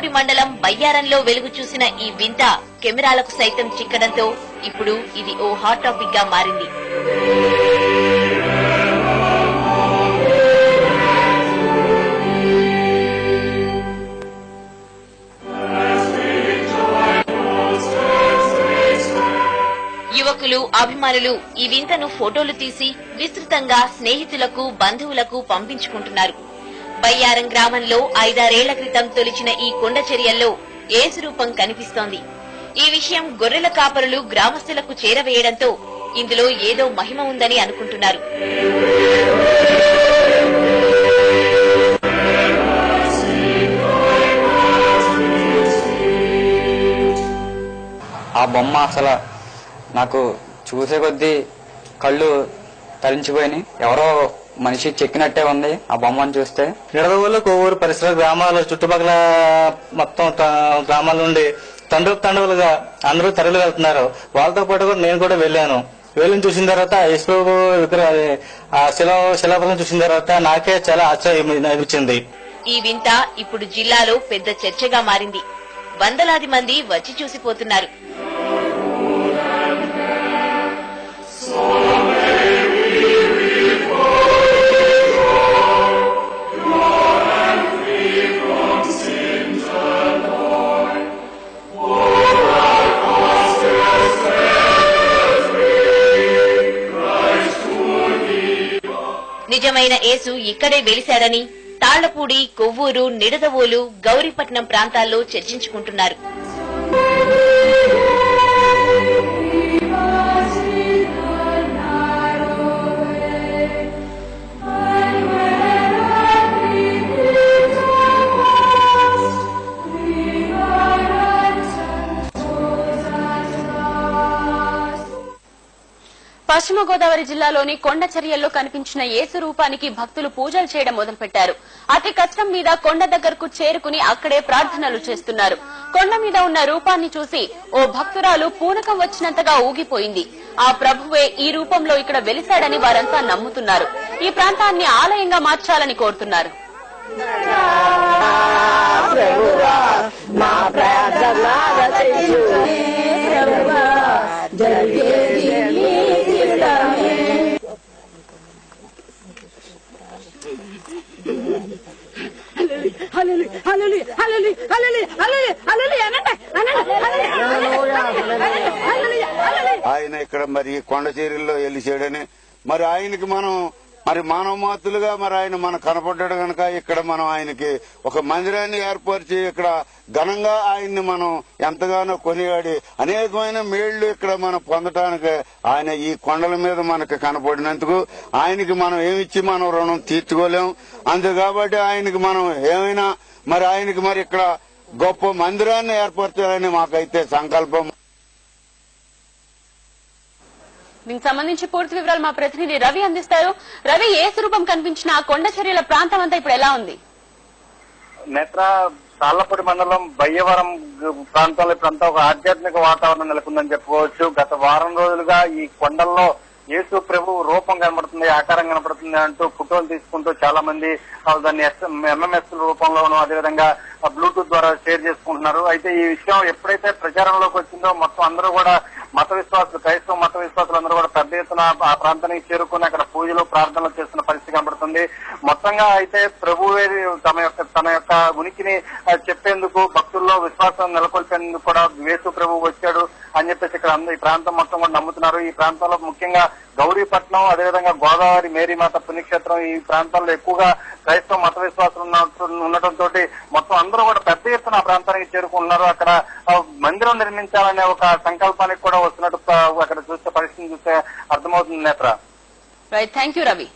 తాళ్లపూడి మండలం బయ్యారంలో వెలుగు చూసిన ఈ వింత కెమెరాలకు సైతం చిక్కడంతో ఇప్పుడు ఇది ఓ హాట్ టాపిక్ గా మారింది. యువకులు, అభిమానులు ఈ వింతను ఫోటోలు తీసి విస్తృతంగా స్నేహితులకు, బంధువులకు పంపించుకుంటున్నారు. బయ్యారం గ్రామంలో 5-6 ఏళ్ల క్రితం తొలిచిన ఈ కొండ చర్యల్లో యేసు రూపం కనిపిస్తోంది. ఈ విషయం గొర్రెల కాపరులు గ్రామస్తులకు చేరవేయడంతో ఇందులో ఏదో మహిమ ఉందని అనుకుంటున్నారు. ఆ బొమ్మ అసలు నాకు చూసే కొద్దీ కళ్ళు తరించిపోయినాయి. ఎవరో మనిషి చెక్కినట్టే ఉంది ఆ బొమ్మను చూస్తే. నిడదవోలు, కొవ్వూరు పరిసర గ్రామాల చుట్టుపక్కల మొత్తం గ్రామాల నుండి తండ్రులుగా అందరూ తరలి వెళ్తున్నారు. వాళ్ళతో పాటు కూడా నేను కూడా వెళ్ళాను. వెళ్ళి చూసిన తర్వాత యేసుప్రభు శిలాఫలం చూసిన తర్వాత నాకే చాలా ఆశ్చర్యం అనిపించింది. ఈ వింత ఇప్పుడు జిల్లాలో పెద్ద చర్చగా మారింది. వందలాది మంది వచ్చి చూసిపోతున్నారు. నిజమైన యేసు ఇక్కడే వెలిశాడని తాళ్లపూడి, కొవ్వూరు, నిడదవోలు, గౌరీపట్నం ప్రాంతాల్లో చర్చించుకుంటున్నారు. పశ్చిమ గోదావరి జిల్లాలోని కొండచర్యల్లో కనిపించిన యేసు రూపానికి భక్తులు పూజలు చేయడం మొదలుపెట్టారు. అతి కష్టం మీద కొండ దగ్గరకు చేరుకుని అక్కడే ప్రార్థనలు చేస్తున్నారు. కొండ మీద ఉన్న రూపాన్ని చూసి ఓ భక్తురాలు పూనకం వచ్చినంతగా ఊగిపోయింది. ఆ ప్రభువే ఈ రూపంలో ఇక్కడ వెలిశాడని వారంతా నమ్ముతున్నారు. ఈ ప్రాంతాన్ని ఆలయంగా మార్చాలని కోరుతున్నారు. ఆయన ఇక్కడ మరి కొండ చర్యల్లో వెళ్ళిచాడని మరి ఆయనకి మనం మరి మానవ మాతృలుగా మరి ఆయన మనకు కనపడ్డాడు కనుక ఇక్కడ మనం ఆయనకి ఒక మందిరాన్ని ఏర్పరిచి ఇక్కడ ఘనంగా ఆయన్ని మనం ఎంతగానో కొనియాడి అనేకమైన మేళ్లు ఇక్కడ మనం పొందటానికి ఆయన ఈ కొండల మీద మనకు కనపడినందుకు ఆయనకి మనం ఏమిచ్చి మనం రుణం తీర్చుకోలేం. అంతే కాబట్టి ఆయనకి మనం ఏమైనా మరి ఆయనకి మరి ఇక్కడ గొప్ప మందిరాన్ని ఏర్పరచాలని మాకైతే సంకల్పం. దీనికి సంబంధించి పూర్తి వివరాలు మా ప్రతినిధి రవి అందిస్తారు. రవి, యేసు రూపం కనిపించిన ఆ కొండ చర్యల ప్రాంతం అంతా ఇప్పుడు ఎలా ఉంది? నేత్ర తాళ్లపూడి మండలం బయ్యవరం ప్రాంతంలో ఇప్పుడంతా ఒక ఆధ్యాత్మిక వాతావరణం నెలకొందని చెప్పుకోవచ్చు. గత వారం రోజులుగా ఈ కొండల్లో యేసు ప్రభు రూపం కనబడుతుంది, ఆకారం కనబడుతుంది అంటూ ఫోటోలు తీసుకుంటూ చాలా మంది దాన్ని ఎంఎంఎస్ రూపంలోనూ అదేవిధంగా బ్లూటూత్ ద్వారా షేర్ చేసుకుంటున్నారు. అయితే ఈ విషయం ఎప్పుడైతే ప్రచారంలోకి వచ్చిందో మొత్తం అందరూ కూడా మత విశ్వాసులు, క్రైస్తవ మత విశ్వాసులు అందరూ కూడా పెద్ద ఎత్తున ఆ ప్రాంతానికి చేరుకుని అక్కడ పూజలు, ప్రార్థనలు చేస్తున్న పరిస్థితి కనబడుతుంది. మొత్తంగా అయితే ప్రభువే తన యొక్క ఉనికిని చెప్పేందుకు, భక్తుల్లో విశ్వాసం నెలకొల్పేందుకు కూడా యేసు ప్రభు వచ్చాడు అని చెప్పేసి ఇక్కడ ఈ ప్రాంతం మొత్తం కూడా నమ్ముతున్నారు. ఈ ప్రాంతంలో ముఖ్యంగా గౌరీపట్నం, అదేవిధంగా గోదావరి మేరీమాత పుణ్యక్షేత్రం, ఈ ప్రాంతాల్లో ఎక్కువగా క్రైస్తవ మత విశ్వాసులు ఉండటంతో మొత్తం అందరూ కూడా పెద్ద ఎత్తున ఆ ప్రాంతానికి చేరుకుంటున్నారు. అక్కడ మందిరం నిర్మించాలనే ఒక సంకల్పానికి కూడా వస్తున్నట్టు అక్కడ చూస్తే పరిస్థితిని చూస్తే అర్థమవుతుంది. నేత్ర, రైట్, థ్యాంక్ యూ రవి.